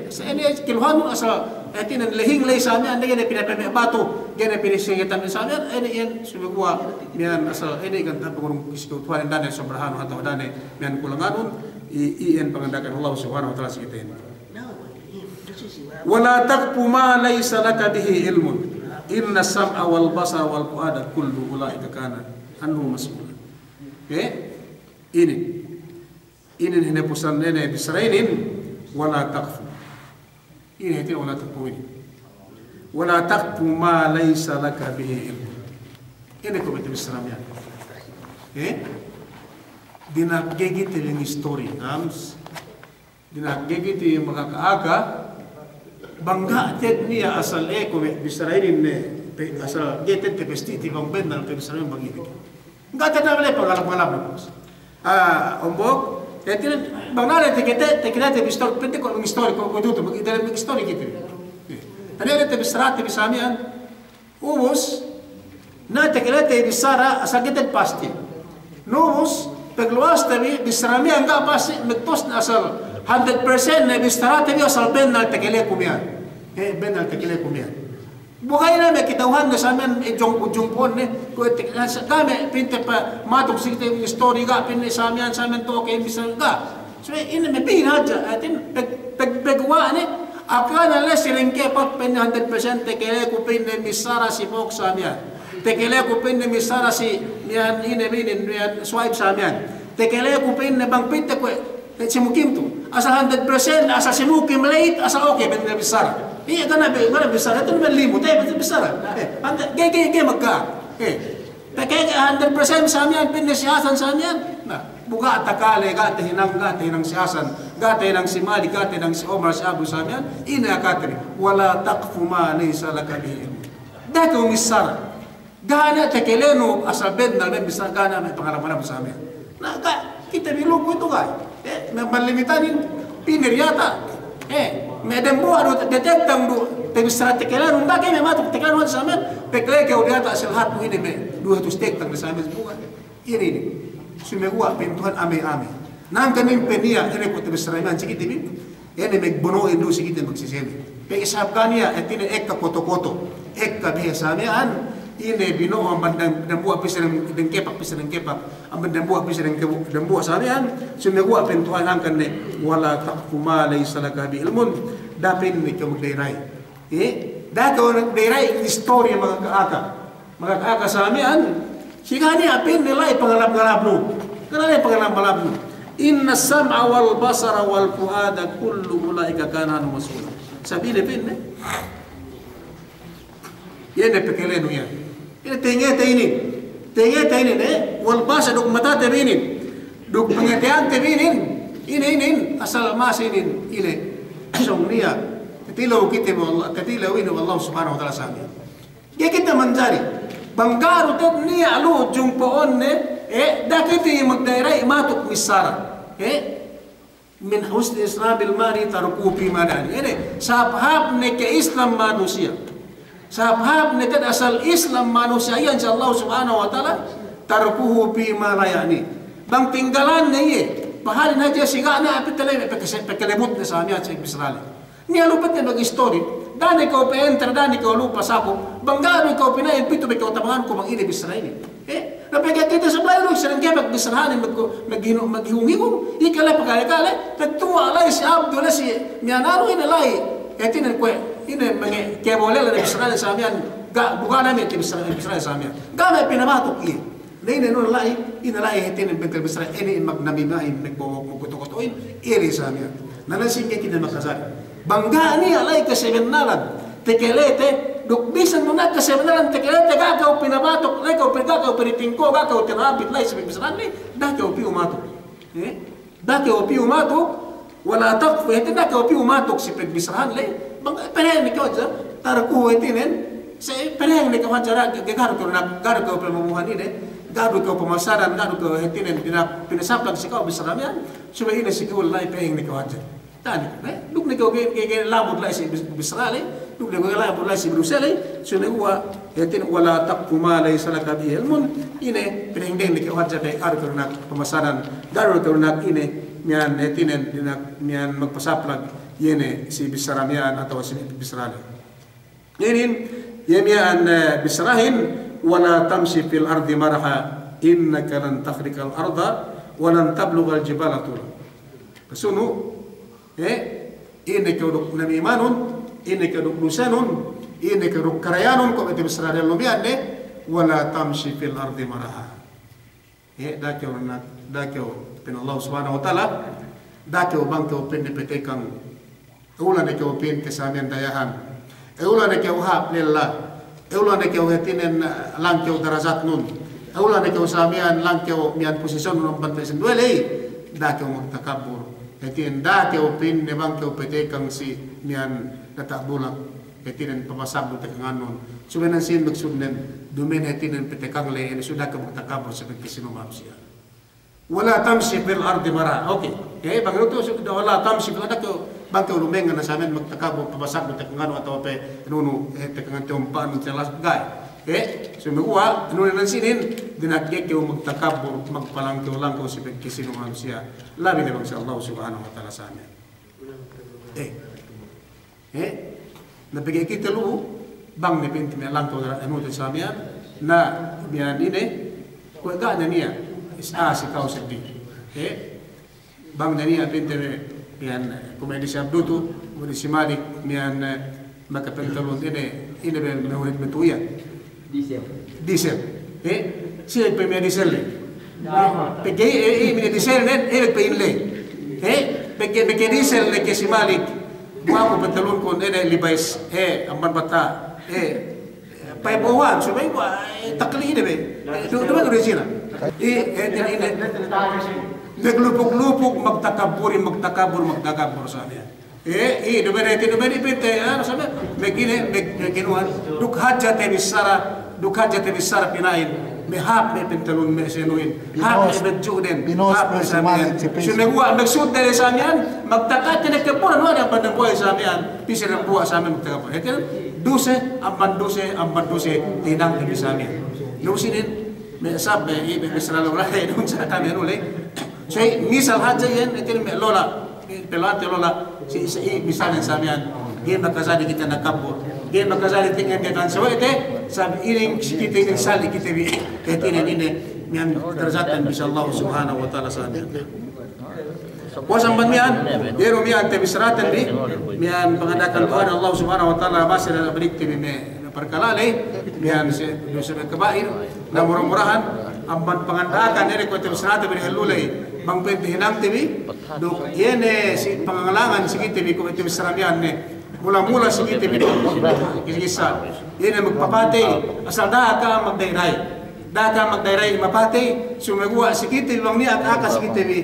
Saya ini kiluhan asal tinan lehing leh samia anda gini pinipian batu gini pinisingitan samia ini yang semua mian asal ini kan pengurung kesekutuan dan sobrahan atau dan mian kulanganun ian pengendakan Allah subhanahu wa taala sekitar ini. Wala taqfu ma laysa laka bihi ilmun. Inna sam'a wal basara wal fuada kullu ulaika kana anhu mas'ul. Ini pesan nenek Bisrailin wala taqfu. Ini itu wala taqfu ini. Wala taqfu ma laysa laka bihi ilm. Ini komentar Islam ya. Dinagigit yung story ams. Dinagigit yung mga kaaga. Bangga tet niya asal ko Bisrailin ne asal getet te pestiti bang bendal ke Bisrailin bang ibig. Enggak ada boleh pengalap-ngalap bos. Ombok tetin bang nale te kita te bistor pente ko ng story ko duto dalam story gitu. Tadi ada te bisrati bisamian ubus na te kita te bisara asal getet pasti. Nubus pagluas tabi bisramian enggak pasti megtos asal 100% na bistarate niyo asal bendal te kele kumian. Bendal te kele kumian. Bukai na may kitauhan na sa amin ujong-pon ni kami pinte pa matok sikite yung story ka pinne sa amin to okay bisan ka. So ini may pinadya atin pagpagwa ni akala la silingke pa pinne 100% te kele ko pinne misara si Fox sa amin. Te kele ko pinne misara si niyan inebinin niyan swipe sa amin. Te kele ko pinne bang pinte ko simukim tu asal 100% asal simukim late asal okay benar besar iya kan benar besar itu benar limut benar besar gege magka kaya 100% samian pinne siasan samian nah buka takale ka hinang siasan kate nang si Mali, kate nang si Omar, si Abu Samian, ina katri, wala taqfu ma laysa laka bihi ilm. Dako misara. Gana tekeleno asal bed na may bisa gana may pangalaman sa amin. Na kita bilugo ito ka. Malimitanin pinir yata. May dembo ano detektang do temisara tekeleno nga kay may matok tekeleno sa amin. Pekle ke udiata asal hat mo ini may dua tus tektang sa amin bukan. Ini sumegwa pintuan ame-ame. Nang kanin penia ini ko temisara man sikit dibi. Ini may bono indo sikit magsisemi. Pe isab kaniya etine ekka koto-koto. Ekka biya sa amin. Ini bino ang bandang buah pisang dan kepak ang bandang buah pisang dan buah salian sumegwa pintuan ang kanne wala taqfu ma laysa laka bi ilmun dapin ni ka magdayray dato nagdayray istorya mga kaaka sa amin sigani apin nilay pangalap-ngalap no kanay pangalap-ngalap no inna sam'a wal basara wal fuada kullu ulaika kana mas'ula sabile pin yan pekelen yan. Ini tengete ini wal basa duk mata tebinin duk pengetian tebinin ini asal mas ini songnia ketilo kita Allah ketilo ini Allah subhanahu wa taala sami dia kita mencari banggaru tet nia lu jumpa onne dakiti magdairai matuk misara min husni islabil mari tarku fi madani ini sabhab ne ke Islam manusia sabhab nekat asal Islam manusia yang Allah subhanahu wa ta'ala tarkuhu fi ma la yani bang tinggalan na ye bahalin haja sigana apitale pekelebut na sa amya sa Israel ni alupat na bag story dani ko pe enter dani ko lupa sapo banggabi ko pinain pito be ko tabangan ko mang ini Israel napagya kita sa bayo sa ngkebak Israel maghihungihong ikala pagkala tatua lay si Abdullah si mianaro inalay etinan ko ini mga kebolel na Israel sa amin bukan namin Israel sa amin gamay pinamatok ini no lai inalay hetin ng Bethel Israel ini magnamimay nagbukutokotoin iri sa amin nalasing niya kinamakasal bangga ni alay kasemenalan tekelete dukbisan mo na kasemenalan tekelete gagaw pinamatok gagaw pinitingko gagaw tinapit lay sa Israel ni dagaw piumatok dagaw piumatok wala taqfu hetin dagaw piumatok si Israel lay perang ni kau je, tarku itinen, saya perang ni kau ajar garu kau pememuhan ini, garu kau pemasaran, garu kau itinen pinasaplan si kau Israel supaya ini si kau lai perang ni kau ajar. Tadi, duk ni kau ke labur lai si Israel, duk ni kau labur lai si Brussels, supaya gua itin wala taqfu ma laysa laka bihi ilmun, ini perang ni kau ajar garu kau nak pemasaran, garu kau nak ini mian itinen mian magpasaplan. Yene si bisaramian atau si bisrali. Ini yemian bisrahin wala tamshi fil ardi maraha innaka lan takhriqal arda wa lan tablughal jibala tula. Kasunu ini keduk namimanun ini keduk lusanun ini keduk karayanun ko iti bisrali lumian wala tamshi fil ardi maraha. Dakyo pin Allah subhanahu wa taala dakyo bangko penepetekang ulan ne kau pin kesamian dayahan ulan ne kau hap lillah ulan ne kau hetinen lang kau darajat nun ulan ne kau samian lang kau mian posisyon nun bantai senduele da kau magtakabur hetin da kau pin ne bang kau petekang si mian natabulak hetinen pamasabot tekangan nun sumenan sin magsudnen dumen hetinen petekang le ini sudah kau magtakabur seperti sino manusia wala tamshi fil ardi mara okay bang itu sudah wala tamshi fil ardi bangka lumengan na sa amin magtakabo pabasak ng tekangano atau pe nuno tekangan tiumpaan ng telas gay so magwa nuno nan sinin dinagye kyo magtakabo magpalangkyo lang ko si pagkisino manusia labi na bang sa Allah subhanahu wa ta'ala sa amin nabigay kita lu bang ni pinti may lang ko ano sa amin na biyan ini kuwa na niya isa si kao sa di bang na niya pinti mian kumedi si Abdutu, kumedi si Malik, mian makapentalon ini mehunit metuya. Diesel. Sila pa mian diesel Pagkay mian diesel nagpainle. Pagkay diesel na si Malik, buha ko pantalon ko libais, ang bata, paibawan, so may takli ini be. Duman original. naglupog-lupog, magtakabur sabi. Dumere pinte, ano sabi, may kinuhan, dukhaja tebisara pinain, may hap, may pintalon, may sinuin, hap, may medjuden, hap, may samihan. Sumegwa, nagsud na sa amin, magtakat, tinagkapur, ano ang bandang buhay sa amin, pisir ang buhay sa amin, magtakapur. Duse, ambanduse, tinang tibi sa amin. Lusinin, may asap, may saralulay, doon sa kami, ano ulit. So, misal hadja yan, ito may lola, pelante lola, misalnya samian, dia makasadi kita nakapur, dia makasadi tinggal dia dan sewa itu, sabi iring kita ini sali kita bi, ini yang terzatan bisa Allah Subhanahu Wa Taala samian. Kuasa mian, dia rumian tebisratan bi, mian pengadakan Tuhan Allah Subhanahu Wa Taala masih dalam berikti bi perkalale, mian sebagai kebair, dan murah-murahan, amban pengandakan dari kota tebisratan bi halulai. Bang pentihinam tibi, duk yene si pangangalangan si tibi ko tibi saramian ne, mula-mula si tibi kisah, yene magpapatay, asal daka magdairay mapatay, sumagwa si tibi bang niya at aka si tibi,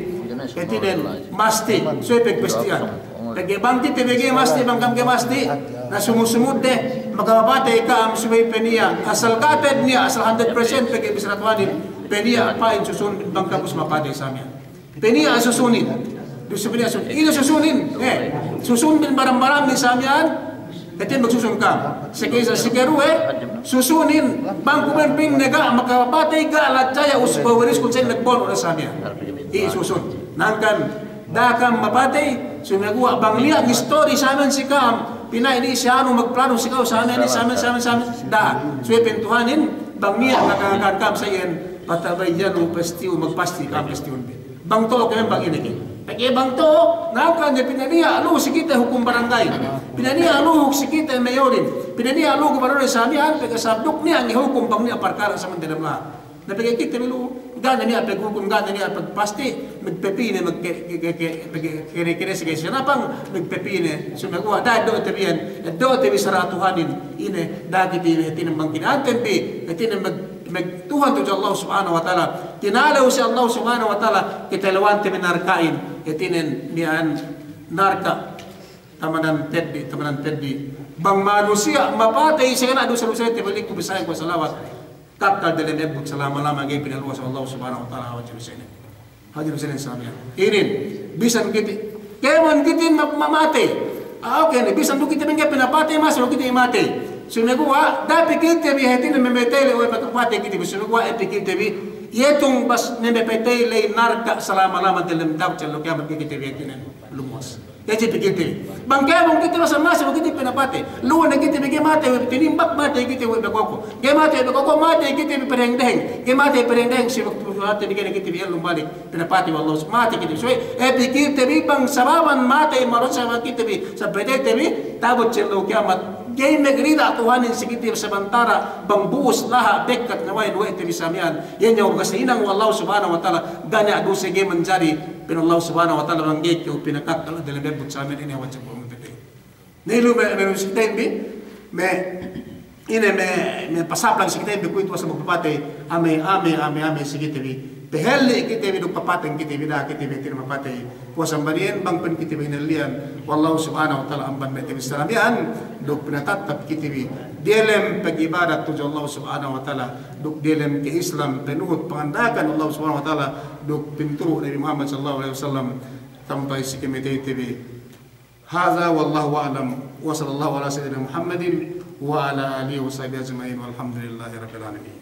ketinen masti, so ipagpastian, nagbang tibi gay masti bang kam gay masti, na sumusumud de, magpapatay ka am sumay peniya, asal katad niya, asal 100% pagay bisratwanin, peniya pain susun bang kapus mapatay sa amin. Peniya susunin. Ino susunin. Susunin barang-barang ni samyan. Ito magsusun ka. Sige susunin. Bang kumamping nega makapatay ka lataya usbawaris kung saan nagbono na samyan. Susun. Nangkan dakam mapatay. Sumagawa bang liya ang story sa amin si Kam. Pinaili siya ano magplano si Kam sa amin. Da. So ipintuhanin. Bang liya nakakakam sa iyan. Patabayan o pastiu magpasti ka pastiu. Bang to kaya bang ini. Pagi bang to, nangkan dia pinaniya alu sikita hukum barangay. Pinaniya alu sikita mayorin. Pinaniya alu gubernur samian pag sabduk niya ang hukum bang niya perkara sa Mandalamla. Napagay kita milu gana niya pag hukum gana niya pag pasti magpepine kire sige siya pang magpepine sumagawa dahil do tabiyan do tabi saratuhanin ine dagiti tinambang kinatempi tinambang Tuhan tu Allah Subhanahu Wa Taala tinalaw si Allah Subhanahu Wa Taala kitalawan ti minarkain itinen niyan narka tamanan teddi bang manusia mapatay siya na do sa lusa ti balik ko bisaya ko salawat takal dalam ebuk selama-lama gay pinaluwas Allah Subhanahu Wa Taala wa jalla hadir senen samian inin bisan kiti kemon kiti mamate okay ni bisan kita bengke pinapatay mas kita mate sumagawa dapat kita bihatin na memetele o ipatupate kita sumagawa kita bi yetong bas nemepetele narka selama-lama dalam daw calo kaya kita bihatin lumos kaya kita bangkaya mong kita sa masa kita pinapate luwan na kita bigay mate tinimbak mate kita bagoko kaya mate bagoko mate kita perengdeng kaya mate perengdeng si waktu bigay kita biyan lumbalik pinapate wallah mate kita so kita bi bang sababan mate maron sa kita bi sa pwede bi tabot calo kiamat kaya nagrida Tuhanin sikiti sabantara bang buos laha dekat naway duwa iti bisamian yan yung kasinang Allah Subhanahu Wa Taala gani adu sige manjari pero Allah Subhanahu Wa Taala bang gate yung pinakakal dalam berbut sa amin ini wajib mo tete nilu me sikiten bi me pasaplang sikiten bi kuito sa magpapatay ame sikite bi behel kita bi dugpapateng kita bi da kita bi tinmapatay kuasang banian bang pen kita bi nalian wallahu Subhanahu Wa Taala amban me bisamian duk pinatatap kita bi delem pagibadat tu Allah Subhanahu Wa Taala duk delem ke Islam penuhut pangandakan Allah Subhanahu Wa Taala duk pinturu Nabi Muhammad sallallahu alaihi wasallam sampai sikimete bi hadza wallahu a'lam wa sallallahu ala sayyidina Muhammadin wa ala alihi wa sahbihi ajma'in walhamdulillahi rabbil alamin.